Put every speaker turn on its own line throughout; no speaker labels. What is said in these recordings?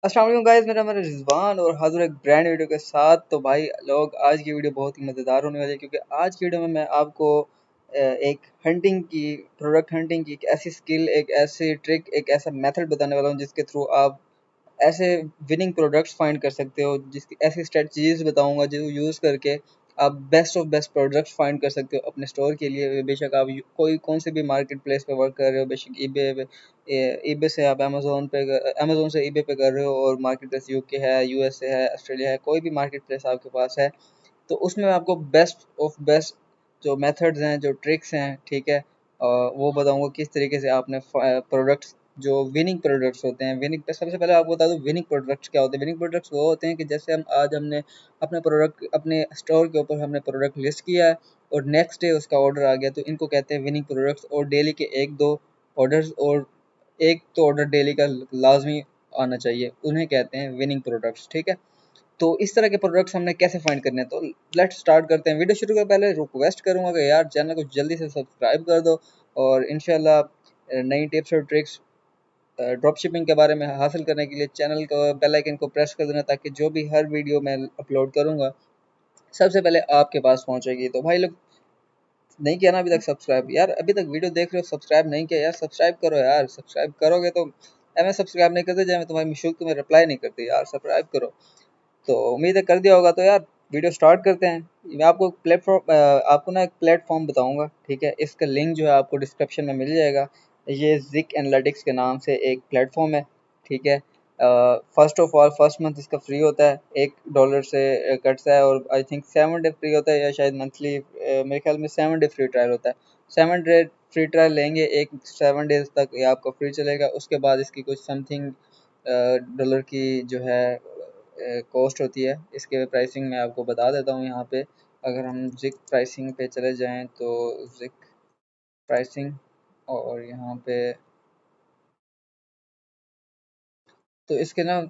अस्सलाम वालेकुम गाइस, मेरा मेरा रिजवान और हाजिर एक ब्रांड वीडियो के साथ। तो भाई लोग, आज की वीडियो बहुत ही मज़ेदार होने वाली है क्योंकि आज की वीडियो में मैं आपको एक हंटिंग की प्रोडक्ट हंटिंग की एक ऐसी स्किल, एक ऐसी ट्रिक, एक ऐसा मेथड बताने वाला हूँ जिसके थ्रू आप ऐसे विनिंग प्रोडक्ट्स फाइंड कर सकते हो, जिसकी ऐसी स्ट्रेटजीज बताऊंगा जो यूज़ करके आप best of best products find कर सकते हो अपने स्टोर के लिए। बेशक आप कोई कौन से भी मार्केट प्लेस पे वर्क कर रहे हो, बेशक ईबे से आप अमेजोन से ईबे पे कर रहे हो और मार्केट प्लेस यूके है, यूएसए है, ऑस्ट्रेलिया है, कोई भी मार्केट प्लेस आपके पास है, तो उसमें आपको बेस्ट ऑफ बेस्ट जो मेथड्स हैं, जो ट्रिक्स हैं, ठीक है, वो बताऊंगा किस तरीके से आपने प्रोडक्ट्स जो विनिंग प्रोडक्ट्स होते हैं। विनिंग सबसे पहले आपको बता दूं विनिंग प्रोडक्ट्स क्या होते हैं। विनिंग प्रोडक्ट्स वो होते हैं कि जैसे हमने अपने प्रोडक्ट अपने स्टोर के ऊपर हमने प्रोडक्ट लिस्ट किया है और नेक्स्ट डे उसका ऑर्डर आ गया, तो इनको कहते हैं विनिंग प्रोडक्ट्स। और डेली के एक दो ऑर्डर्स और एक तो ऑर्डर डेली का लाजमी आना चाहिए, उन्हें कहते हैं विनिंग प्रोडक्ट्स, ठीक है। तो इस तरह के प्रोडक्ट्स हमने कैसे फाइंड करने हैं, तो लेट्स स्टार्ट करते हैं। वीडियो शुरू करने पहले रिक्वेस्ट करूंगा कि यार चैनल को जल्दी से सब्सक्राइब कर दो और इंशाल्लाह नई टिप्स और ट्रिक्स ड्रॉप शिपिंग के बारे में हासिल करने के लिए चैनल को बेल आइकन को प्रेस कर देना, ताकि जो भी हर वीडियो मैं अपलोड करूंगा सबसे पहले आपके पास पहुंचेगी। तो भाई लोग, नहीं किया ना अभी तक सब्सक्राइब, यार अभी तक वीडियो देख रहे हो सब्सक्राइब नहीं किया, यार सब्सक्राइब करो यार। सब्सक्राइब करोगे तो मैं सब्सक्राइब नहीं करते जब मैं तुम्हारी निःशुल्क तुम्हें रिप्लाई नहीं करती, यार सब्सक्राइब करो। तो उम्मीद है कर दिया होगा। तो यार वीडियो स्टार्ट करते हैं। मैं आपको प्लेटफॉर्म आपको ना एक प्लेटफॉर्म बताऊंगा, ठीक है। इसका लिंक जो है आपको डिस्क्रिप्शन में मिल जाएगा। ये जिक एनालिटिक्स के नाम से एक प्लेटफॉर्म है, ठीक है। First of all first month इसका फ्री होता है, $1 से कटता है, और आई थिंक 7 डे फ्री होता है, या शायद मंथली मेरे ख्याल में 7 डे फ्री ट्रायल होता है। 7 डे फ्री ट्रायल लेंगे, एक 7 डेज तक ये आपका फ्री चलेगा। उसके बाद इसकी कुछ समथिंग डॉलर की जो है कॉस्ट होती है। इसके प्राइसिंग मैं आपको बता देता हूँ यहाँ पे। अगर हम जिक प्राइसिंग पे चले जाएं तो जिक प्राइसिंग, और यहाँ पे तो इसके ना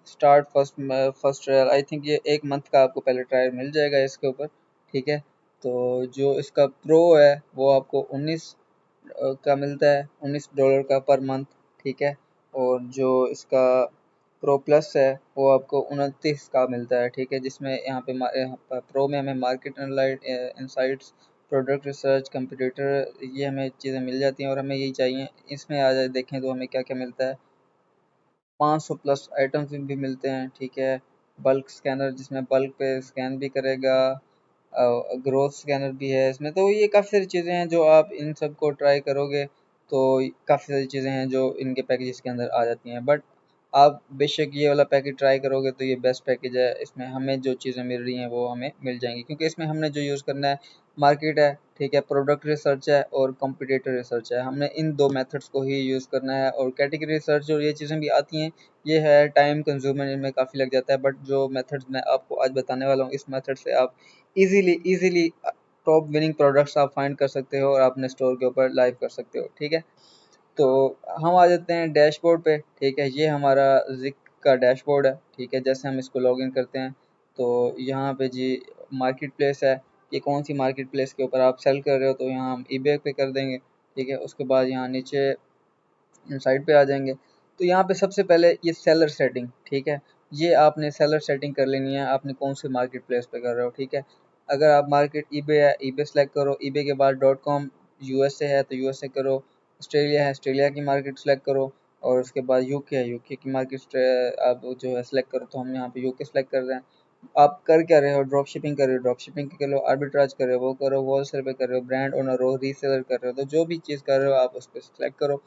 start first trial, I think ये 1 मंथ का आपको पहले ट्रायल मिल जाएगा इसके ऊपर, ठीक है। तो जो इसका प्रो है वो आपको 19 का मिलता है, $19 का पर मंथ, ठीक है। और जो इसका प्रो प्लस है वो आपको 29 का मिलता है, ठीक है। जिसमें यहाँ पर प्रो में हमें market insights, product research, computer, ये हमें चीज़ें मिल जाती हैं और हमें यही चाहिए। इसमें आ जाए देखें तो हमें क्या क्या मिलता है। 500 प्लस आइटम्स भी मिलते हैं, ठीक है। बल्क स्कैनर जिसमें बल्क पे स्कैन भी करेगा, ग्रोथ स्कैनर भी है इसमें। तो ये काफ़ी सारी चीज़ें हैं जो आप इन सब को ट्राई करोगे तो काफ़ी सारी चीज़ें हैं जो इनके पैकेजेस के अंदर आ जाती हैं। बट आप बेशक ये वाला पैकेज ट्राई करोगे तो ये बेस्ट पैकेज है। इसमें हमें जो चीज़ें मिल रही हैं वो हमें मिल जाएंगी, क्योंकि इसमें हमने जो यूज़ करना है मार्केट है, ठीक है, प्रोडक्ट रिसर्च है और कंपटीटर रिसर्च है। हमने इन दो मेथड्स को ही यूज़ करना है। और कैटेगरी रिसर्च और ये चीज़ें भी आती हैं, ये है टाइम कंज्यूमर, इनमें काफ़ी लग जाता है। बट जो मेथड्स मैं आपको आज बताने वाला हूँ, इस मेथड से आप इजीली टॉप विनिंग प्रोडक्ट्स आप फाइंड कर सकते हो और अपने स्टोर के ऊपर लाइव कर सकते हो, ठीक है। तो हम आ जाते हैं डैशबोर्ड पे, ठीक है। ये हमारा जिक का डैशबोर्ड है, ठीक है। जैसे हम इसको लॉगिन करते हैं तो यहाँ पे जी मार्केट प्लेस है, ये कौन सी मार्केट प्लेस के ऊपर आप सेल कर रहे हो, तो यहाँ हम ईबे पे कर देंगे, ठीक है। उसके बाद यहाँ नीचे साइड पे आ जाएंगे, तो यहाँ पे सबसे पहले ये सेलर सेटिंग, ठीक है। ये आपने सेलर सेटिंग कर लेनी है, आपने कौन से मार्केट प्लेस पे कर रहे हो, ठीक है। अगर आप मार्केट ईबे है, ईबे सेलेक्ट करो। ईबे के बाद .com, यूएसए है तो यूएसए करो। ऑस्ट्रेलिया है, ऑस्ट्रेलिया की मार्केट सेलेक्ट करो। और उसके बाद यूके है, यूके की मार्केट आप जो है सेलेक्ट करो। तो हम यहाँ पे यूके सेलेक्ट कर रहे हैं। आप कर क्या रहे हो, ड्रॉप शिपिंग कर रहे हो, ड्रॉप शिपिंग कर लो, आर्बिट्राज कर रहे हो वो करो, होलसेल पे कर रहे हो, ब्रांड ओनर हो, रीसेलर कर रहे हो, तो जो भी चीज़ कर रहे हो आप उस पर सेलेक्ट करो।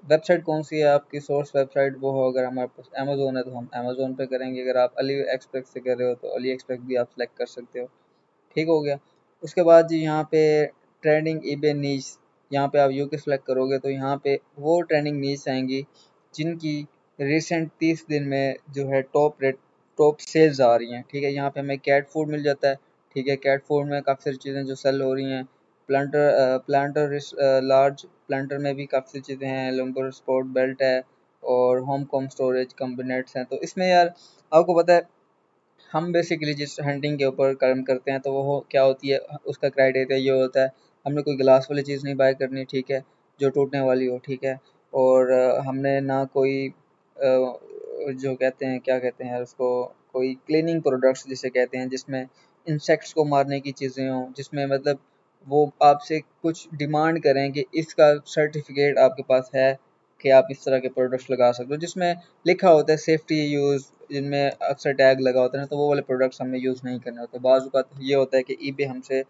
वेबसाइट कौन सी है आपकी, सोर्स वेबसाइट वो हो। अगर हमारे पास अमेजोन है तो हम अमेजोन पे करेंगे। अगर आप अली एक्सप्रेस से कर रहे हो तो अली एक्सप्रेस भी आप सेलेक्ट कर सकते हो, ठीक हो गया। उसके बाद जी यहाँ पे ट्रेंडिंग ईबे नीच, यहाँ पे आप यूके सेलेक्ट करोगे तो यहाँ पे वो ट्रेंडिंग नीच आएंगी जिनकी रिसेंट 30 दिन में जो है टॉप सेल्स आ रही हैं, ठीक है। यहाँ पे हमें कैट फूड मिल जाता है, ठीक है। कैट फूड में काफ़ी सारी चीज़ें जो सेल हो रही हैं। प्लांटर लार्ज प्लांटर में भी काफ़ी सारी चीज़ें हैं। लंगर स्पोर्ट बेल्ट है और होम कॉम स्टोरेज कंपोनेंट्स हैं। तो इसमें यार आपको पता है, हम बेसिकली जिस हंटिंग के ऊपर काम करते हैं तो वो क्या होती है, उसका क्राइटेरिया ये होता है, हमने कोई ग्लास वाली चीज़ नहीं बाय करनी, ठीक है, जो टूटने वाली हो, ठीक है। और हमने ना कोई जो कहते हैं, क्या कहते हैं यार उसको, कोई क्लीनिंग प्रोडक्ट्स जिसे कहते हैं, जिसमें इंसेक्ट्स को मारने की चीज़ें हों, जिसमें मतलब वो आपसे कुछ डिमांड करें कि इसका सर्टिफिकेट आपके पास है कि आप इस तरह के प्रोडक्ट्स लगा सकते हो, जिसमें लिखा होता है सेफ्टी यूज़, जिनमें अक्सर टैग लगा होता है ना, तो वो वाले प्रोडक्ट्स हमें यूज़ नहीं करने होते। बाज़ औक़ात ये होता है कि ईबे हमसे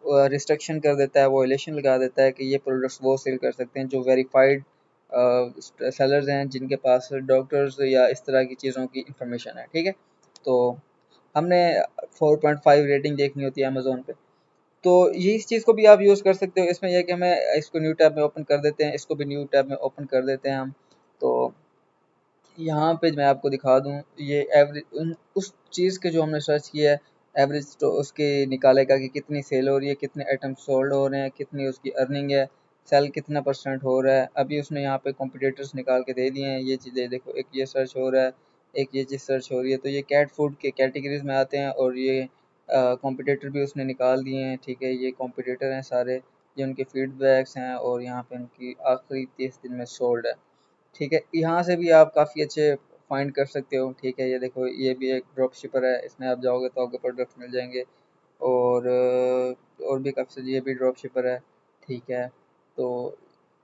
रिस्ट्रिक्शन कर देता है, वॉयलेशन लगा देता है कि ये प्रोडक्ट्स वो सेल कर सकते हैं जो वेरीफाइड सेलर्स हैं, जिनके पास डॉक्टर्स या इस तरह की चीज़ों की इंफॉर्मेशन है, ठीक है। तो हमने 4.5 रेटिंग देखनी होती है अमेज़ोन पे। तो ये इस चीज़ को भी आप यूज़ कर सकते हो। इसमें यह है कि हमें इसको न्यू टैब में ओपन कर देते हैं, इसको भी न्यू टैब में ओपन कर देते हैं हम। तो यहाँ पे मैं आपको दिखा दूँ, ये एवरेज उस चीज़ के जो हमने सर्च किया है, एवरेज तो उसके निकालेगा कि कितनी सेल हो रही है, कितने आइटम सोल्ड हो रहे हैं, कितनी उसकी अर्निंग है, सेल कितना परसेंट हो रहा है। अभी उसने यहाँ पे कॉम्पिटिटर्स निकाल के दे दिए हैं, ये चीज़ें देखो, एक ये सर्च हो रहा है, एक ये चीज़ सर्च हो रही है। तो ये कैट फूड के कैटेगरीज में आते हैं, और ये कॉम्पिटिटर भी उसने निकाल दिए हैं, ठीक है। ये कॉम्पिटिटर हैं सारे, ये उनके फीडबैक्स हैं, और यहाँ पे उनकी आखिरी 30 दिन में सोल्ड है, ठीक है। यहाँ से भी आप काफ़ी अच्छे फाइंड कर सकते हो, ठीक है। ये देखो, ये भी एक ड्रॉप शिपर है, इसमें आप जाओगे तो आपको प्रोडक्ट्स मिल जाएंगे, और भी काफ़ी सारी, ये भी ड्रॉप शिपर है, ठीक है। तो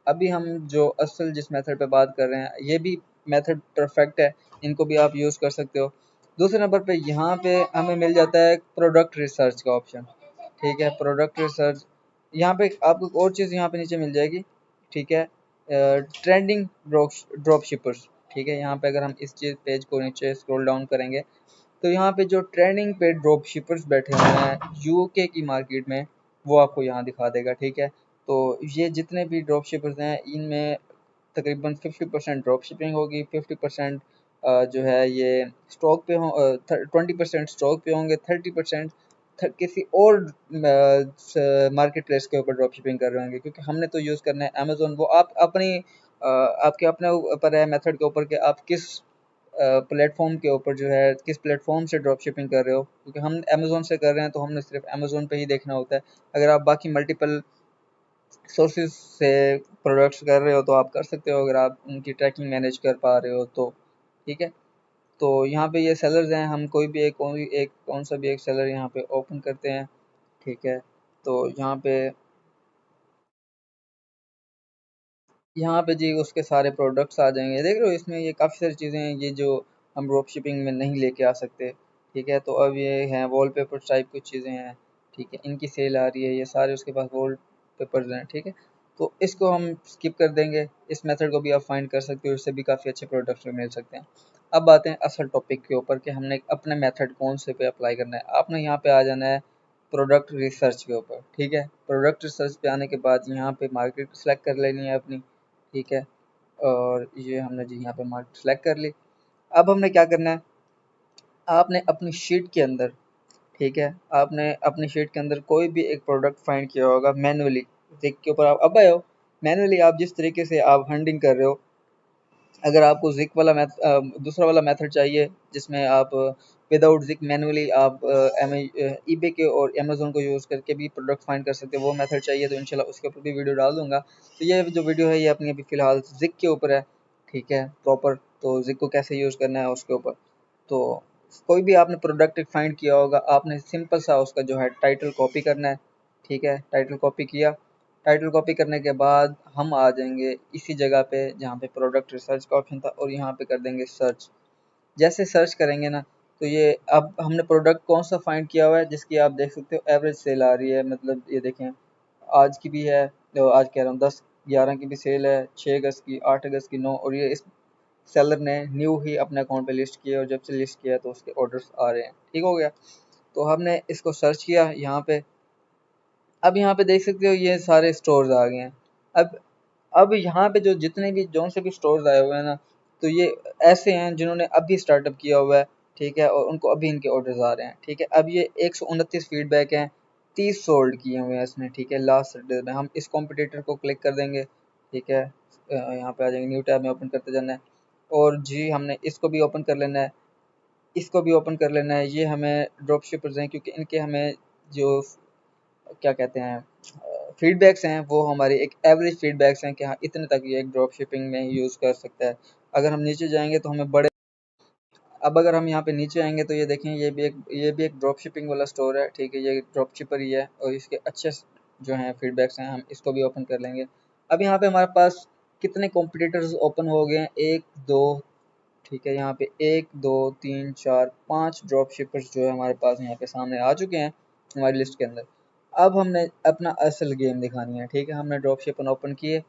अभी हम जो असल जिस मेथड पे बात कर रहे हैं, ये भी मेथड परफेक्ट है, इनको भी आप यूज़ कर सकते हो। दूसरे नंबर पे यहाँ पे हमें मिल जाता है प्रोडक्ट रिसर्च का ऑप्शन, ठीक है। प्रोडक्ट रिसर्च, यहाँ पे आपको एक और चीज़ यहाँ पे नीचे मिल जाएगी, ठीक है। ट्रेंडिंग ड्रॉप शिपर्स, ठीक है। यहाँ पे अगर हम इस चीज़ पेज को नीचे स्क्रॉल डाउन करेंगे, तो यहाँ पे जो ट्रेंडिंग पे ड्रॉप शिपर्स बैठे हुए हैं यूके की मार्केट में, वो आपको यहाँ दिखा देगा, ठीक है। तो ये जितने भी ड्रॉप शिपर्स हैं, इनमें तकरीबन 50% ड्रॉप शिपिंग होगी, 50% जो है ये स्टॉक पे हो, 20% स्टॉक पे होंगे, 30% किसी और मार्केट प्लेस के ऊपर ड्रॉप शिपिंग कर रहे होंगे, क्योंकि हमने तो यूज़ करना है अमेज़ोन। वो आप अपनी आपके अपने ऊपर है, मेथड के ऊपर, कि आप किस प्लेटफॉर्म के ऊपर जो है, किस प्लेटफॉर्म से ड्रॉप शिपिंग कर रहे हो। क्योंकि हम अमेज़ोन से कर रहे हैं, तो हमने सिर्फ अमेज़ोन पे ही देखना होता है। अगर आप बाकी मल्टीपल सोर्सेज से प्रोडक्ट्स कर रहे हो तो आप कर सकते हो, अगर आप उनकी ट्रैकिंग मैनेज कर पा रहे हो तो, ठीक है। तो यहाँ पे ये सेलर्स हैं, हम कोई भी एक कौन सा भी एक सेलर यहाँ पे ओपन करते हैं, ठीक है। तो यहाँ पे जी उसके सारे प्रोडक्ट्स आ जाएंगे, देख रहे हो, इसमें ये काफ़ी सारी चीज़ें हैं, ये जो हम ड्रॉप शिपिंग में नहीं लेके आ सकते, ठीक है। तो अब ये हैं वॉलपेपर टाइप कुछ चीज़ें हैं, ठीक है, इनकी सेल आ रही है, ये सारे उसके पास वॉलपेपर्स हैं, ठीक है। तो इसको हम स्किप कर देंगे, इस मेथड को भी आप फाइंड कर सकते हो, इससे भी काफ़ी अच्छे प्रोडक्ट्स भी मिल सकते हैं। अब आते हैं असल टॉपिक के ऊपर कि हमने अपने मेथड कौन से पे अप्लाई करना है। आपने यहाँ पे आ जाना है प्रोडक्ट रिसर्च के ऊपर, ठीक है। प्रोडक्ट रिसर्च पे आने के बाद यहाँ पे मार्केट सेलेक्ट कर लेनी है अपनी, ठीक है। और ये हमने जी यहाँ पे मार्केट सेलेक्ट कर ली। अब हमने क्या करना है, आपने अपनी शीट के अंदर, ठीक है, आपने अपनी शीट के अंदर कोई भी एक प्रोडक्ट फाइंड किया होगा मैनुअली, जिक के ऊपर आप अब आए हो, मैनुअली आप जिस तरीके से आप हंटिंग कर रहे हो, अगर आपको जिक वाला दूसरा वाला मेथड चाहिए, जिसमें आप विदाउट जिक मैनुअली आप ईबे के और अमेज़न को यूज़ करके भी प्रोडक्ट फाइंड कर सकते हो, वो मेथड चाहिए तो इंशाल्लाह उसके ऊपर भी वीडियो डाल दूँगा। तो ये जो वीडियो है, ये अपनी अभी फ़िलहाल जिक के ऊपर है, ठीक है, प्रॉपर। तो जिक को कैसे यूज़ करना है उसके ऊपर। तो कोई भी आपने प्रोडक्ट फाइंड किया होगा, आपने सिंपल सा उसका जो है टाइटल कॉपी करना है, ठीक है। टाइटल कॉपी किया, टाइटल कॉपी करने के बाद हम आ जाएंगे इसी जगह पे जहाँ पे प्रोडक्ट रिसर्च का ऑप्शन था, और यहाँ पे कर देंगे सर्च। जैसे सर्च करेंगे ना, तो ये अब हमने प्रोडक्ट कौन सा फाइंड किया हुआ है, जिसकी आप देख सकते हो एवरेज सेल आ रही है, मतलब ये देखें, आज की भी है, तो आज कह रहा हूँ 10/11 की भी सेल है, 6 अगस्त की, 8 अगस्त की, 9, और ये इस सेलर ने न्यू ही अपने अकाउंट पे लिस्ट किया, और जब से लिस्ट किया तो उसके ऑर्डर्स आ रहे हैं, ठीक हो गया। तो हमने इसको सर्च किया यहाँ पे, अब यहाँ पे देख सकते हो ये सारे स्टोर्स आ गए हैं। अब यहाँ पे जो जितने भी जौन से भी स्टोर्स आए हुए हैं ना, तो ये ऐसे हैं जिन्होंने अभी स्टार्टअप किया हुआ है, ठीक है, और उनको अभी इनके ऑर्डर्स आ रहे हैं, ठीक है। अब ये 129 फीडबैक हैं, 30 सोल्ड किए हुए हैं इसने, ठीक है, लास्ट सैटरडे में। हम इस कॉम्पिटिटर को क्लिक कर देंगे, ठीक है। यहाँ पे आ जाएंगे, न्यू टैब में ओपन करते जाना है, और जी हमने इसको भी ओपन कर लेना है, इसको भी ओपन कर लेना है। ये हमें ड्रॉप शिपर्स हैं, क्योंकि इनके हमें जो क्या कहते हैं फीडबैक्स हैं, वो हमारी एक एवरेज फीडबैक्स हैं कि हाँ इतने तक ये एक ड्रॉप शिपिंग में यूज़ कर सकता है। अगर हम नीचे जाएंगे तो हमें बड़े अब अगर हम यहाँ पे नीचे आएंगे तो ये देखें, ये भी एक ड्रॉप शिपिंग वाला स्टोर है, ठीक है, ये ड्रॉप शिपर ही है और इसके अच्छे जो हैं फीडबैक्स हैं, हम इसको भी ओपन कर लेंगे। अब यहाँ पे हमारे पास कितने कॉम्पिटिटर्स ओपन हो गए हैं, एक दो, ठीक है, यहाँ पे एक दो तीन चार पाँच ड्रॉप शिपर्स जो है हमारे पास यहाँ पे सामने आ चुके हैं हमारी लिस्ट के अंदर। अब हमने अपना असल गेम दिखानी है, ठीक है, हमने ड्रॉप शिपर ओपन किए।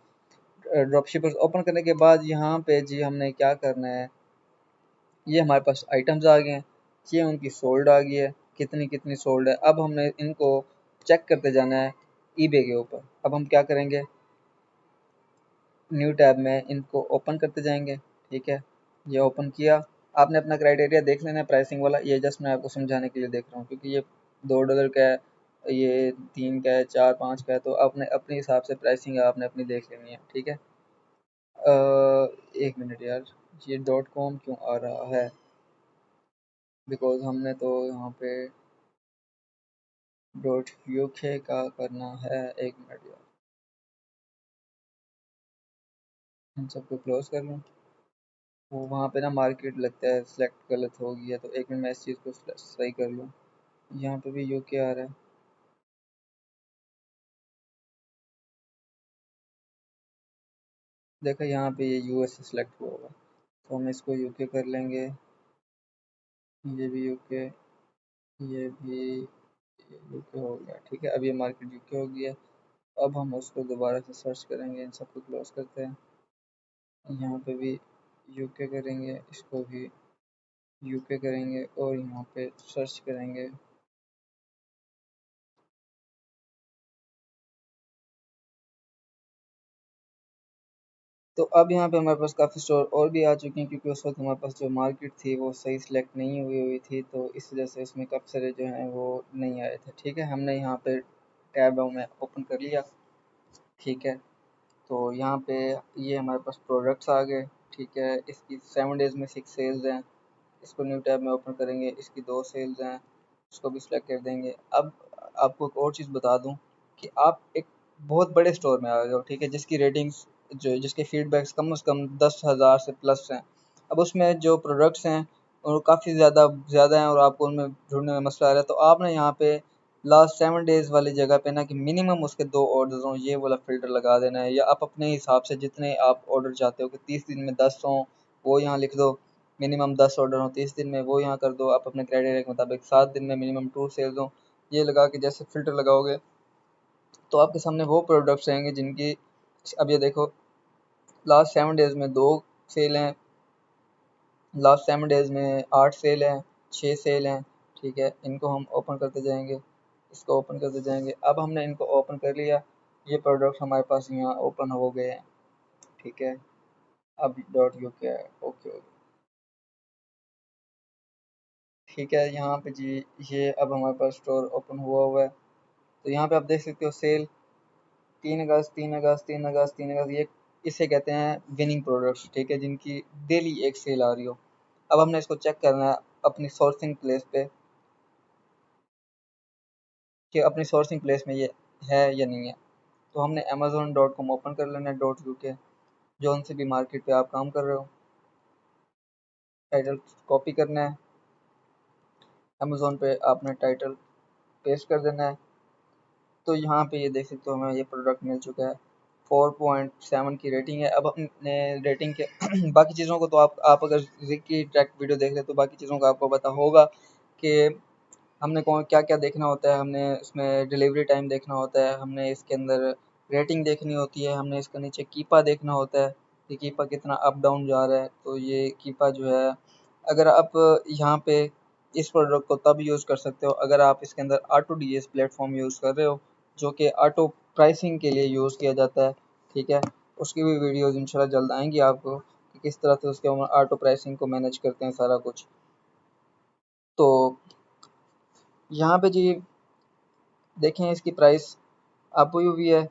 ड्रॉप शिपर्स ओपन करने के बाद यहाँ पे जी हमने क्या करना है, ये हमारे पास आइटम्स आ गए हैं, ये उनकी सोल्ड आ गई है, कितनी कितनी सोल्ड है। अब हमने इनको चेक करते जाना है ईबे के ऊपर। अब हम क्या करेंगे, न्यू टैब में इनको ओपन करते जाएंगे, ठीक है, ये ओपन किया। आपने अपना क्राइटेरिया देख लेना है प्राइसिंग वाला, ये जस्ट मैं आपको समझाने के लिए देख रहा हूँ, क्योंकि ये $2 का है, ये 3 का है, 4 5 का है, तो आपने अपने हिसाब से प्राइसिंग आपने अपनी देख लेनी है, ठीक है। एक मिनट यार, ये .com क्यों आ रहा है, बिकॉज हमने तो यहाँ पे .uk का करना है। एक मिनट यार, इन सबको क्लोज कर लूँ, वो वहाँ पे ना मार्केट लगता है सेलेक्ट गलत हो गया, तो एक मिनट मैं इस चीज़ को सही कर लूँ। यहाँ पे भी यूके आ रहा है, देखो यहाँ पे ये यूएस से सिलेक्ट हुआ होगा, तो हम इसको यूके कर लेंगे। ये भी यूके, ये भी यूके हो गया, ठीक है, अब ये मार्केट यूके हो गया। अब हम उसको दोबारा से सर्च करेंगे, इन सबको क्लोज करते हैं, यहाँ पे भी यूके करेंगे, इसको भी यूके करेंगे और यहाँ पे सर्च करेंगे। तो अब यहाँ पे हमारे पास काफ़ी स्टोर और भी आ चुके हैं, क्योंकि उस वक्त हमारे पास जो मार्केट थी वो सही सिलेक्ट नहीं हुई थी, तो इस वजह से इसमें काफ़ी सारे जो हैं वो नहीं आए थे, ठीक है। हमने यहाँ पे टैब में ओपन कर लिया, ठीक है, तो यहाँ पे ये हमारे पास प्रोडक्ट्स आ गए, ठीक है, इसकी 7 डेज़ में 6 सेल्स हैं। इसको न्यू टैब में ओपन करेंगे, इसकी 2 सेल्स हैं, इसको भी सिलेक्ट कर देंगे। अब आपको एक और चीज़ बता दूं कि आप एक बहुत बड़े स्टोर में आ गए हो, ठीक है, जिसकी रेटिंग्स जो जिसके फीडबैक्स कम से कम 10,000 से प्लस हैं। अब उसमें जो प्रोडक्ट्स हैं वो काफ़ी ज़्यादा ज़्यादा हैं और आपको उनमें ढूंढने में मसला आ रहा है, तो आपने यहाँ पे लास्ट 7 डेज़ वाली जगह पे ना कि मिनिमम उसके 2 ऑर्डर हों, ये वाला फ़िल्टर लगा देना है, या आप अपने हिसाब से जितने आप ऑर्डर चाहते हो कि 30 दिन में 10 हों, वो यहाँ लिख दो। मिनिमम 10 ऑर्डर हों 30 दिन में, वो यहाँ कर दो आप अपने क्राइटेरिया के मुताबिक। 7 दिन में मिनिमम 2 सेल्स हों, ये लगा के जैसे फ़िल्टर लगाओगे तो आपके सामने वो प्रोडक्ट्स आएंगे जिनकी, अब ये देखो, लास्ट 7 डेज़ में 2 सेल हैं, लास्ट 7 डेज़ में 8 सेल हैं, 6 सेल हैं, ठीक है, इनको हम ओपन करते जाएंगे, इसको ओपन करते जाएंगे। अब हमने इनको ओपन कर लिया, ये प्रोडक्ट हमारे पास यहाँ ओपन हो गए हैं, ठीक है। अब .uk है, ओके ओके, ठीक है, यहाँ पे जी ये अब हमारे पास स्टोर ओपन हुआ है। तो यहाँ पे आप देख सकते हो सेल 3 अगस्त 3 अगस्त 3 अगस्त 3 अगस्त, ये इसे कहते हैं विनिंग प्रोडक्ट्स, ठीक है, जिनकी डेली एक सेल आ रही हो। अब हमने इसको चेक करना है अपनी सोर्सिंग प्लेस पे कि अपनी सोर्सिंग प्लेस में ये है या नहीं है। तो हमने amazon.com ओपन कर लेना है, .uk, जो उनसे भी मार्केट पे आप काम कर रहे हो। टाइटल कॉपी करना है, अमेज़ोन पे आपने टाइटल पेस्ट कर देना है। तो यहाँ पे ये देख सकते हो हमें ये प्रोडक्ट मिल चुका है, 4.7 की रेटिंग है। अब अपने रेटिंग के बाकी चीज़ों को तो आप अगर जिक की ट्रैक वीडियो देख रहे हो तो बाकी चीज़ों का आपको पता होगा कि हमने कौन क्या क्या देखना होता है। हमने इसमें डिलीवरी टाइम देखना होता है, हमने इसके अंदर रेटिंग देखनी होती है, हमने इसके नीचे कीपा देखना होता है कि कीपा कितना अप डाउन जा रहा है। तो ये कीपा जो है, अगर आप यहाँ पे इस प्रोडक्ट को तब यूज़ कर सकते हो अगर आप इसके अंदर ऑटो डीएस प्लेटफॉर्म यूज़ कर रहे हो, जो कि ऑटो प्राइसिंग के लिए यूज़ किया जाता है, ठीक है। उसकी भी वीडियोज़ इंशाल्लाह जल्द आएंगी आपको कि किस तरह से उसके ऑटो प्राइसिंग को मैनेज करते हैं सारा कुछ। तो यहाँ पे जी देखें, इसकी प्राइस अप हुई हुई है,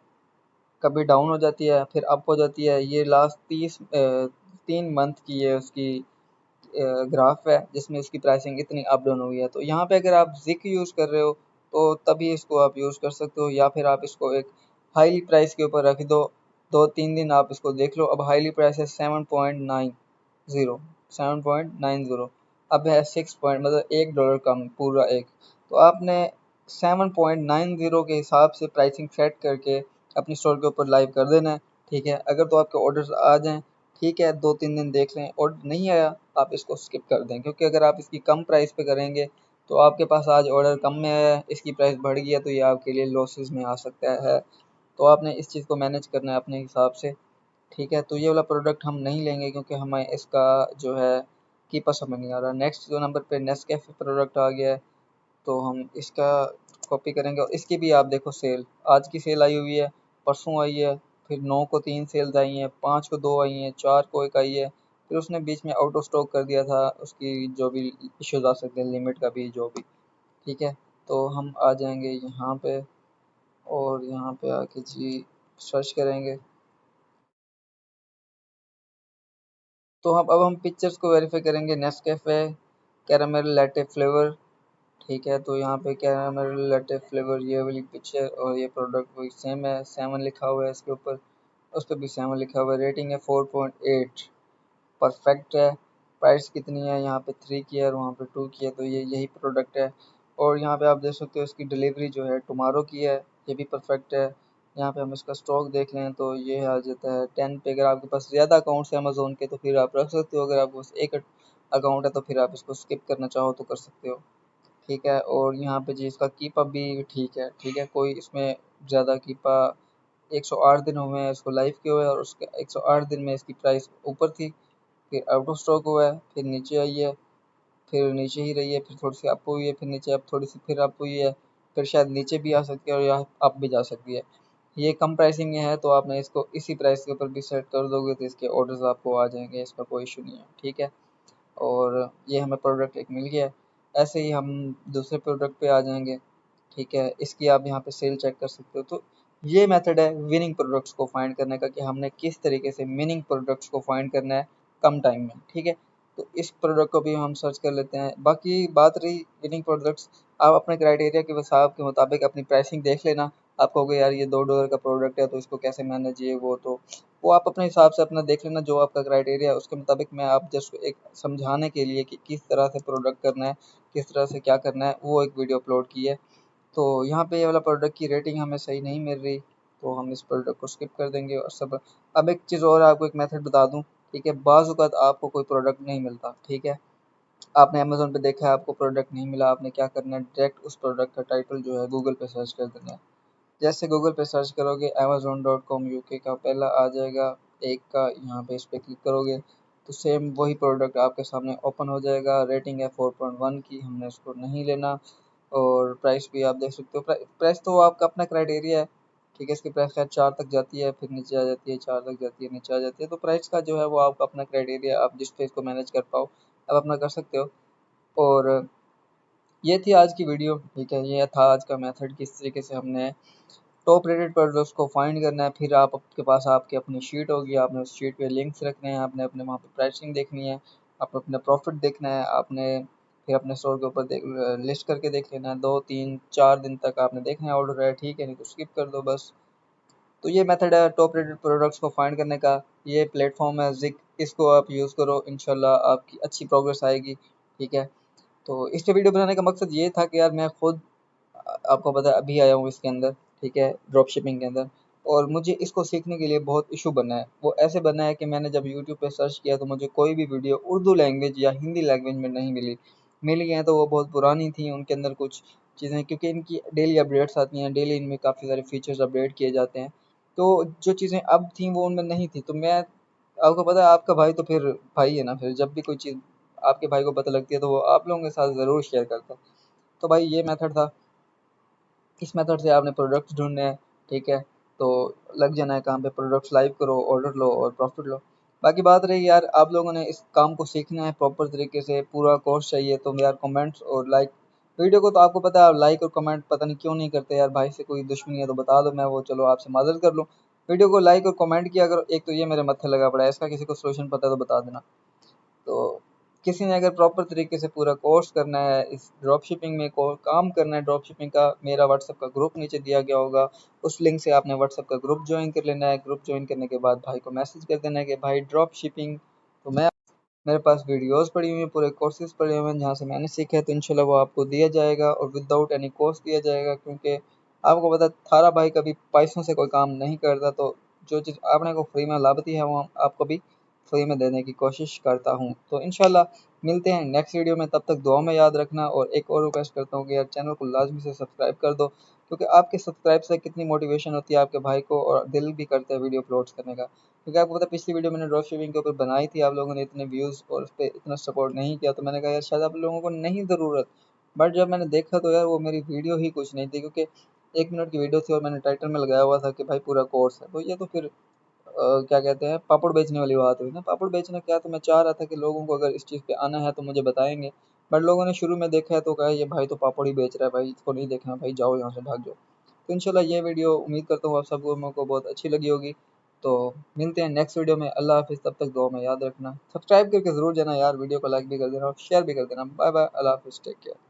कभी डाउन हो जाती है फिर अप हो जाती है। ये लास्ट 3 मंथ की है उसकी ग्राफ है, जिसमें इसकी प्राइसिंग इतनी अप डाउन हुई है। तो यहाँ पे अगर आप जिक यूज़ कर रहे हो तो तभी इसको आप यूज़ कर सकते हो, या फिर आप इसको एक हाईली प्राइस के ऊपर रख दो, 2-3 दिन आप इसको देख लो। अब हाईली प्राइस है 7.90, 7.90, अब है 6 पॉइंट मतलब $1 कम पूरा एक। तो आपने 7.90 के हिसाब से प्राइसिंग सेट करके अपनी स्टोर के ऊपर लाइव कर देना है, ठीक है। अगर तो आपके ऑर्डर्स आ जाएं, ठीक है, 2-3 दिन देख लें, ऑर्डर नहीं आया आप इसको स्किप कर दें, क्योंकि अगर आप इसकी कम प्राइस पे करेंगे तो आपके पास आज ऑर्डर कम में आया है, इसकी प्राइस बढ़ गई है, तो ये आपके लिए लॉसेस में आ सकता है। तो आपने इस चीज़ को मैनेज करना है अपने हिसाब से, ठीक है। तो ये वाला प्रोडक्ट हम नहीं लेंगे क्योंकि हमें इसका जो है कीपर समझ नहीं आ रहा। नेक्स्ट जो नंबर पे नेस्कैफे प्रोडक्ट आ गया है, तो हम इसका कॉपी करेंगे। और इसकी भी आप देखो सेल, आज की सेल आई हुई है, परसों आई है, फिर 9 को 3 सेल्स आई हैं, 5 को 2 आई हैं, 4 को 1 आई है, फिर उसने बीच में आउट ऑफ स्टॉक कर दिया था, उसकी जो भी इश्यूज आ सकते हैं, लिमिट का भी जो भी, ठीक है। तो हम आ जाएंगे यहाँ पे और यहाँ पे आके जी सर्च करेंगे। तो अब हम पिक्चर्स को वेरीफाई करेंगे। नेस्कैफे कैरामल लैटे फ्लेवर, ठीक है। तो यहाँ पे कैरामल लैटे फ्लेवर ये वाली पिक्चर और ये प्रोडक्ट वही सेम है, 7 लिखा हुआ है इसके ऊपर, उस पर भी 7 लिखा हुआ है। रेटिंग है 4.8, परफेक्ट है। प्राइस कितनी है, यहाँ पे 3 की है और वहाँ पे 2 की है, तो ये यही प्रोडक्ट है। और यहाँ पे आप देख सकते हो इसकी डिलीवरी जो है टुमारो की है, ये भी परफेक्ट है। यहाँ पे हम इसका स्टॉक देख लें तो ये आ जाता है 10 पे। अगर आपके पास ज़्यादा अकाउंट्स हैं अमेज़ोन के तो फिर आप रख सकते हो, अगर आपके पास एक अकाउंट है तो फिर आप इसको स्किप करना चाहो तो कर सकते हो, ठीक है। और यहाँ पे जी इसका कीपअप भी ठीक है, ठीक है, कोई इसमें ज़्यादा कीपा 108 दिन हुए हैं इसको लाइव किए हुए, और उसके 108 दिन में इसकी प्राइस ऊपर थी, फिर आउट ऑफ स्टॉक हुआ है, फिर नीचे आई है, फिर नीचे ही रही है, फिर थोड़ी सी अप हुई है, फिर नीचे अब थोड़ी सी फिर अप हुई है, फिर शायद नीचे भी आ सकती है और यहाँ अप भी जा सकती है। ये कम प्राइसिंग में है तो आपने इसको इसी प्राइस के ऊपर भी सेट कर दोगे तो इसके ऑर्डर्स आपको आ जाएंगे, इसका कोई इशू नहीं है, ठीक है। और ये हमें प्रोडक्ट एक मिल गया है। ऐसे ही हम दूसरे प्रोडक्ट पे आ जाएंगे, ठीक है। इसकी आप यहाँ पे सेल चेक कर सकते हो। तो ये मेथड है विनिंग प्रोडक्ट्स को फाइंड करने का, कि हमने किस तरीके से विनिंग प्रोडक्ट्स को फाइंड करना है कम टाइम में, ठीक है। तो इस प्रोडक्ट को भी हम सर्च कर लेते हैं। बाकी बात रही विनिंग प्रोडक्ट्स, आप अपने क्राइटेरिया के हिसाब के मुताबिक अपनी प्राइसिंग देख लेना। आप कहोगे यार ये $2 का प्रोडक्ट है तो इसको कैसे मैनेज, ये वो आप अपने हिसाब से अपना देख लेना, जो आपका क्राइटेरिया है उसके मुताबिक। मैं आप जस्ट एक समझाने के लिए कि किस तरह से प्रोडक्ट करना है, किस तरह से क्या करना है, वो एक वीडियो अपलोड की है। तो यहाँ पे ये वाला प्रोडक्ट की रेटिंग हमें सही नहीं मिल रही, तो हम इस प्रोडक्ट को स्किप कर देंगे और सब। अब एक चीज़ और आपको एक मेथड बता दूँ, ठीक है। बाज़ औक़ात आपको कोई प्रोडक्ट नहीं मिलता, ठीक है। आपने अमेज़न पे देखा है आपको प्रोडक्ट नहीं मिला, आपने क्या करना है, डायरेक्ट उस प्रोडक्ट का टाइटल जो है गूगल पे सर्च कर देना है। जैसे गूगल पे सर्च करोगे amazon.com यूके का पहला आ जाएगा, एक का यहाँ पे इस पर क्लिक करोगे तो सेम वही प्रोडक्ट आपके सामने ओपन हो जाएगा। रेटिंग है 4.1 की, हमने उसको नहीं लेना। और प्राइस भी आप देख सकते हो, प्राइस तो आपका अपना क्राइटेरिया है, ठीक है। इसकी प्राइस खैर 4 तक जाती है, फिर नीचे आ जाती है, 4 तक जाती है, नीचे आ जाती है। तो प्राइस का जो है वो आपका अपना क्राइटेरिया, आप जिस पे इसको मैनेज कर पाओ आप अपना कर सकते हो। और ये थी आज की वीडियो, ठीक है। ये था आज का मेथड, किस तरीके से हमने टॉप रेटेड प्रोडक्ट्स को फाइंड करना है। फिर आपके पास आपकी अपनी शीट होगी, आपने उस शीट पे लिंक्स रखने हैं, आपने अपने वहाँ पे प्राइसिंग देखनी है, आपने अपना प्रॉफिट देखना है, आपने फिर अपने स्टोर के ऊपर लिस्ट करके देख लेना है। 2 3 4 दिन तक आपने देखना है ऑर्डर है, ठीक है, नहीं तो स्किप कर दो बस। तो ये मेथड है टॉप रेटेड प्रोडक्ट्स को फाइंड करने का। ये प्लेटफॉर्म है जिक, इसको आप यूज़ करो, इंशाल्लाह आपकी अच्छी प्रोग्रेस आएगी, ठीक है। तो इस पे वीडियो बनाने का मकसद ये था कि यार मैं खुद आपको पता है अभी आया हूँ इसके अंदर, ठीक है, ड्रॉप शिपिंग के अंदर। और मुझे इसको सीखने के लिए बहुत इशू बना है। वो ऐसे बना है कि मैंने जब यूट्यूब पे सर्च किया तो मुझे कोई भी वीडियो उर्दू लैंग्वेज या हिंदी लैंग्वेज में नहीं मिली। मिली हैं तो वो बहुत पुरानी थी, उनके अंदर कुछ चीज़ें, क्योंकि इनकी डेली अपडेट्स आती हैं, डेली इनमें काफ़ी सारे फीचर्स अपडेट किए जाते हैं। तो जो चीज़ें अब थी वो उनमें नहीं थी। तो मैं, आपको पता है आपका भाई तो फिर भाई है ना, फिर जब भी कोई चीज़ आपके भाई को पता लगती है तो वो आप लोगों के साथ ज़रूर शेयर करता है। तो भाई ये मेथड था, इस मेथड से आपने प्रोडक्ट्स ढूंढने हैं, ठीक है। तो लग जाना है काम पे, प्रोडक्ट्स लाइव करो, ऑर्डर लो और प्रॉफिट लो। बाकी बात रही यार, आप लोगों ने इस काम को सीखना है प्रॉपर तरीके से, पूरा कोर्स चाहिए तो यार कमेंट्स और लाइक, वीडियो को तो आपको पता है आप लाइक और कमेंट पता नहीं क्यों नहीं करते यार। भाई से कोई दुश्मनी है तो बता दो, मैं वो चलो आपसे माजरत कर लूँ। वीडियो को लाइक और कमेंट किया करो। एक तो ये मेरे मत्थे लगा पड़ा है, इसका किसी को सोल्यूशन पता है तो बता देना। तो किसी ने अगर प्रॉपर तरीके से पूरा कोर्स करना है, इस ड्रॉप शिपिंग में काम करना है ड्रॉप शिपिंग का, मेरा व्हाट्सअप का ग्रुप नीचे दिया गया होगा, उस लिंक से आपने व्हाट्सअप का ग्रुप ज्वाइन कर लेना है। ग्रुप ज्वाइन करने के बाद भाई को मैसेज कर देना है कि भाई ड्रॉप शिपिंग, तो मैं मेरे पास वीडियोस पड़ी हुई हैं, पूरे कोर्सेज पड़े हुए हैं जहाँ से मैंने सीखा है, तो इंशाल्लाह वो आपको दिया जाएगा और विदाउट एनी कॉस्ट दिया जाएगा, क्योंकि आपको पता है थारा भाई कभी पैसों से कोई काम नहीं करता। तो जो चीज़ आपने को फ्री में लाभती है वो आपको भी फ्री में देने की कोशिश करता हूँ। तो इंशाल्लाह मिलते हैं नेक्स्ट वीडियो में, तब तक दुआ में याद रखना। और एक और रिक्वेस्ट करता हूँ कि यार चैनल को लाजमी से सब्सक्राइब कर दो, क्योंकि आपके सब्सक्राइब से कितनी मोटिवेशन होती है आपके भाई को, और दिल भी करता है वीडियो अपलोड करने का। क्योंकि आपको पता है पिछली वीडियो मैंने ड्रॉप शिपिंग के ऊपर बनाई थी, आप लोगों ने इतने व्यूज़ और उस पर इतना सपोर्ट नहीं किया, तो मैंने कहा यार शायद आप लोगों को नहीं ज़रूरत। बट जब मैंने देखा तो यार वो मेरी वीडियो ही कुछ नहीं थी, क्योंकि 1 मिनट की वीडियो थी और मैंने टाइटल में लगाया हुआ था कि भाई पूरा कोर्स है। तो ये तो फिर क्या कहते हैं पापड़ बेचने वाली बात हुई ना। पापड़ बेचना क्या, तो मैं चाह रहा था कि लोगों को अगर इस चीज़ पे आना है तो मुझे बताएंगे, बट लोगों ने शुरू में देखा है तो कहा ये भाई तो पापड़ ही बेच रहा है, भाई इसको नहीं देखना, भाई जाओ यहाँ से भाग जाओ। तो इंशाल्लाह ये वीडियो उम्मीद करता हूँ आप सब लोगों को बहुत अच्छी लगी होगी। तो मिलते हैं नेक्स्ट वीडियो में, अल्लाह हाफिज़, तब तक दुआ में याद रखना, सब्सक्राइब करके ज़रूर जाना यार, वीडियो को लाइक भी कर देना और शेयर भी कर देना। बाय बाय, अल्लाह हाफिज़, टेक केयर।